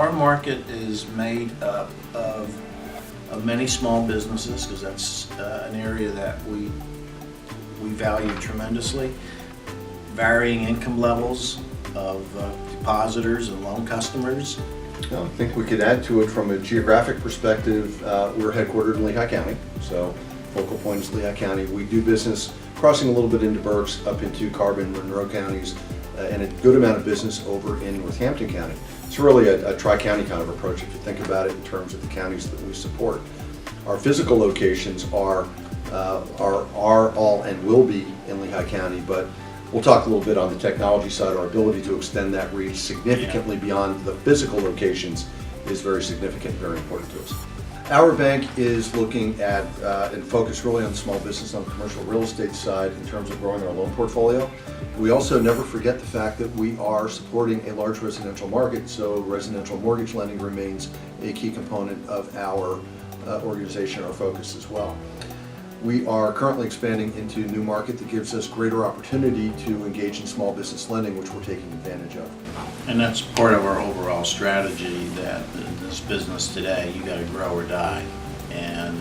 our market is made up of many small businesses, because that's an area that we value tremendously. Varying income levels of depositors and loan customers. I think we could add to it from a geographic perspective. We're headquartered in Lehigh County, so focal point is Lehigh County. We do business crossing a little bit into Berks, up into Carbon, Monroe counties, and a good amount of business over in Northampton County. It's really a tri-county kind of approach if you think about it in terms of the counties that we support. Our physical locations are all and will be in Lehigh County, but we'll talk a little bit on the technology side. Our ability to extend that reach significantly beyond the physical locations is very significant, very important to us. Our bank is looking at and focused really on small business on the commercial real estate side in terms of growing our loan portfolio. We also never forget the fact that we are supporting a large residential market, so residential mortgage lending remains a key component of our organization, our focus as well. We are currently expanding into a new market that gives us greater opportunity to engage in small business lending, which we're taking advantage of. And that's part of our overall strategy, that in this business today, you got to grow or die. And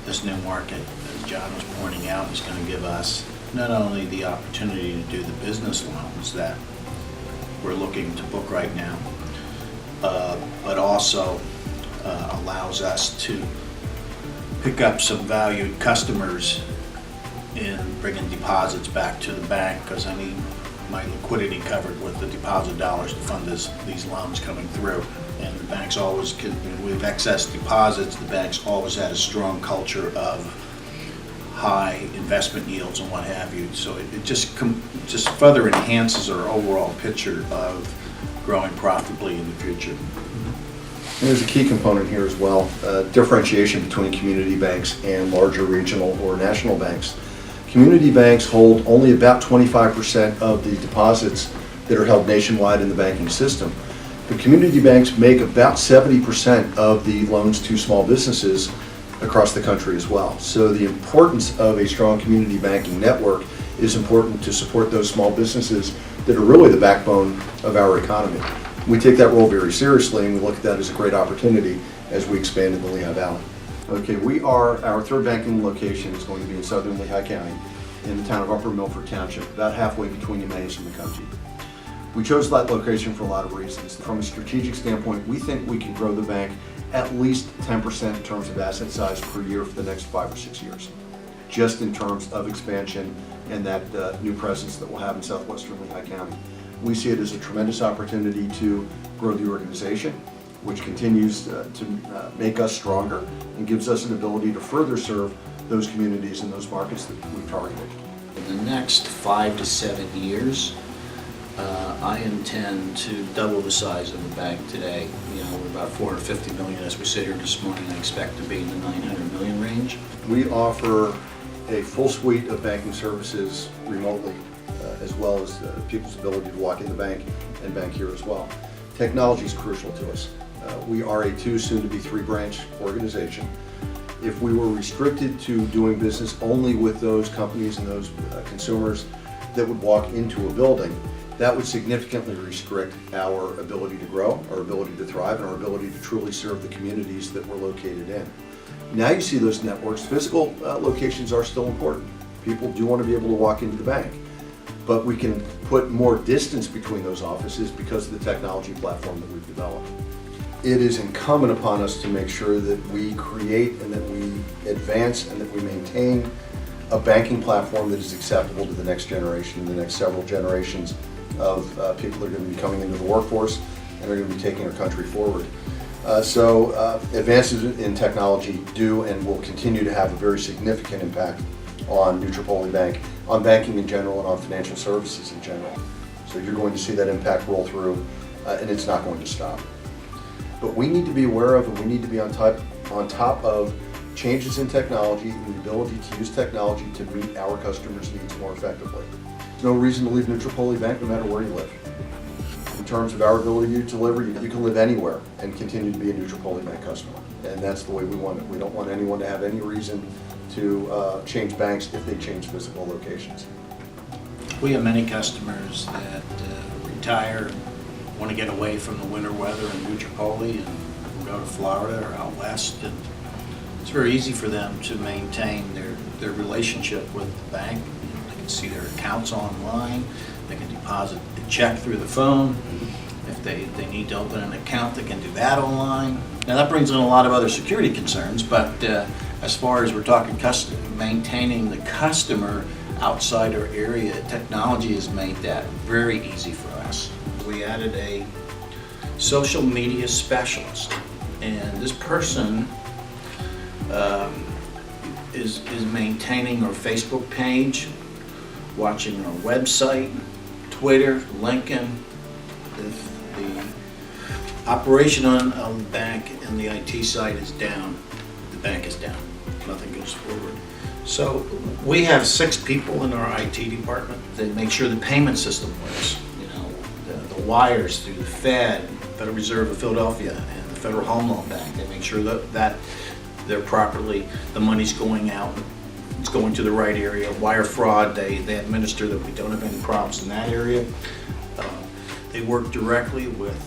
this new market, as John was pointing out, is going to give us not only the opportunity to do the business loans that we're looking to book right now, but also allows us to pick up some valued customers in bringing deposits back to the bank, because I need my liquidity covered with the deposit dollars to fund these loans coming through. And the bank's always, with excess deposits, the bank's always had a strong culture of high investment yields and what have you. So it just further enhances our overall picture of growing profitably in the future. And there's a key component here as well, differentiation between community banks and larger regional or national banks. Community banks hold only about 25% of the deposits that are held nationwide in the banking system. But community banks make about 70% of the loans to small businesses across the country as well. So the importance of a strong community banking network is important to support those small businesses that are really the backbone of our economy. We take that role very seriously, and we look at that as a great opportunity as we expand in the Lehigh Valley. Okay, our third banking location is going to be in southern Lehigh County in the town of Upper Milford Township, about halfway between Emmaus and McConkey. We chose that location for a lot of reasons. From a strategic standpoint, we think we can grow the bank at least 10% in terms of asset size per year for the next 5 or 6 years, just in terms of expansion and that new presence that we'll have in southwestern Lehigh County. We see it as a tremendous opportunity to grow the organization, which continues to make us stronger and gives us an ability to further serve those communities and those markets that we've targeted. In the next 5 to 7 years, I intend to double the size of the bank today. You know, we're about $450 million as we sit here this morning. I expect to be in the $900 million range. We offer a full suite of banking services remotely, as well as people's ability to walk in the bank and bank here as well. Technology is crucial to us. We are a 2, soon to be 3 branch organization. If we were restricted to doing business only with those companies and those consumers that would walk into a building, that would significantly restrict our ability to grow, our ability to thrive, and our ability to truly serve the communities that we're located in. Now you see those networks. Physical locations are still important. People do want to be able to walk into the bank, but we can put more distance between those offices because of the technology platform that we've developed. It is incumbent upon us to make sure that we create and that we advance and that we maintain a banking platform that is acceptable to the next generation, the next several generations of people that are going to be coming into the workforce and are going to be taking our country forward. So advances in technology do and will continue to have a very significant impact on New Tripoli Bank, on banking in general, and on financial services in general. So you're going to see that impact roll through, and it's not going to stop. But we need to be aware of, and we need to be on top of changes in technology and the ability to use technology to meet our customers' needs more effectively. There's no reason to leave New Tripoli Bank no matter where you live. In terms of our ability to deliver, you can live anywhere and continue to be a New Tripoli Bank customer. And that's the way we want it. We don't want anyone to have any reason to change banks if they change physical locations. We have many customers that retire want to get away from the winter weather in New Tripoli and go to Florida or out west, and it's very easy for them to maintain their relationship with the bank. They can see their accounts online, they can deposit a check through the phone. If they need to open an account, they can do that online. Now that brings in a lot of other security concerns, but as far as we're talking maintaining the customer outside our area, technology has made that very easy for us. We added a social media specialist, and this person is maintaining our Facebook page, watching our website, Twitter, LinkedIn. If the operation on the bank and the IT side is down, the bank is down. Nothing goes forward. So we have 6 people in our IT department. They make sure the payment system works. You know, the wires through the Federal Reserve of Philadelphia and the Federal Home Loan Bank. They make sure that they're properly, the money's going out, it's going to the right area. Wire fraud, they administer that we don't have any problems in that area. They work directly with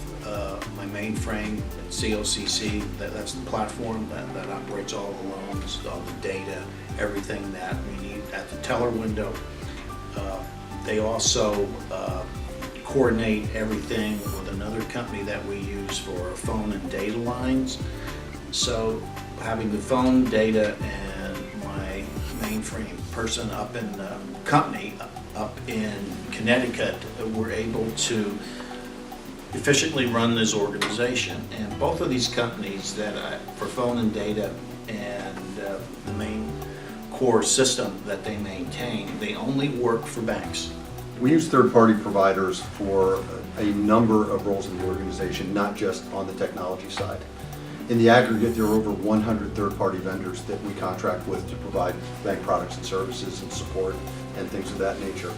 my mainframe at COCC. That's the platform that operates all the loans, all the data, everything that we need at the teller window. They also coordinate everything with another company that we use for our phone and data lines. So having the phone data and my mainframe person up in the company up in Connecticut, we're able to efficiently run this organization. And both of these companies for phone and data and the main core system that they maintain, they only work for banks. We use third-party providers for a number of roles in the organization, not just on the technology side. In the aggregate, there are over 100 third-party vendors that we contract with to provide bank products and services and support and things of that nature.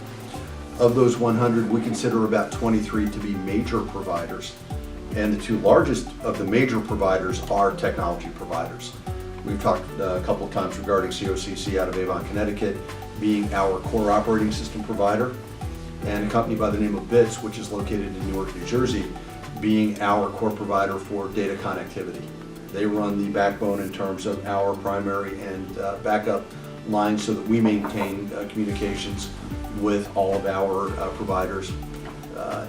Of those 100, we consider about 23 to be major providers, and the 2 largest of the major providers are technology providers. We've talked a couple of times regarding COCC out of Avon, Connecticut, being our core operating system provider, and a company by the name of BITS, which is located in Newark, New Jersey, being our core provider for data connectivity. They run the backbone in terms of our primary and backup lines so that we maintain communications with all of our providers.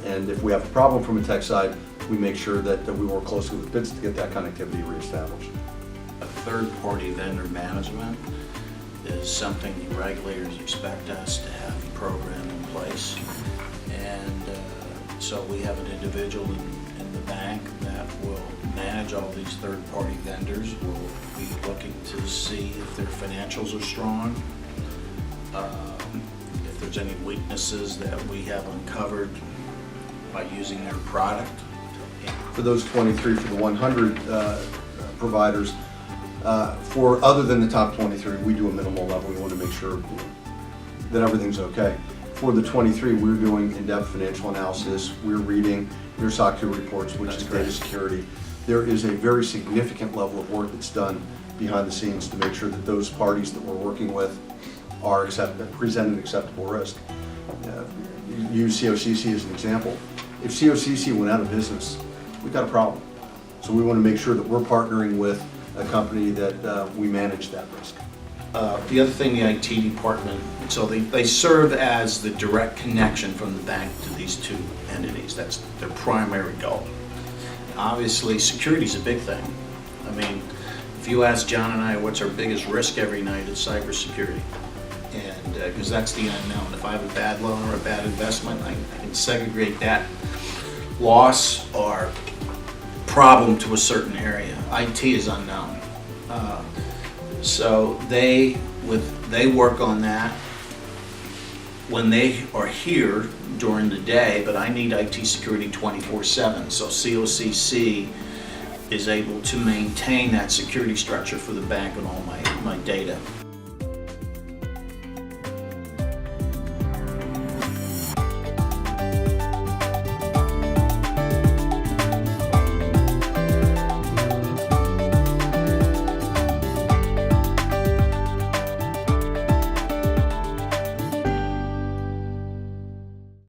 And if we have a problem from a tech side, we make sure that we work closely with BITS to get that connectivity reestablished. A third-party vendor management is something the regulators expect us to have a program in place. And so we have an individual in the bank that will manage all these third-party vendors. We'll be looking to see if their financials are strong, if there's any weaknesses that we have uncovered by using their product. For those 23, for the 100 providers, for other than the top 23, we do a minimal level. We want to make sure that everything's okay. For the 23, we're doing in-depth financial analysis. We're reading their SOC 2 reports, which is data security. There is a very significant level of work that's done behind the scenes to make sure that those parties that we're working with are present an acceptable risk. Use COCC as an example. If COCC went out of business, we've got a problem. So we want to make sure that we're partnering with a company that we manage that risk. The other thing, the IT department, so they serve as the direct connection from the bank to these 2 entities. That's their primary goal. Obviously, security is a big thing. I mean, if you ask John and I what's our biggest risk every night, it's cybersecurity. And because that's the unknown. If I have a bad loan or a bad investment, I can segregate that loss or problem to a certain area. IT is unknown. So they work on that when they are here during the day, but I need IT security 24/7. So COCC is able to maintain that security structure for the bank and all my data.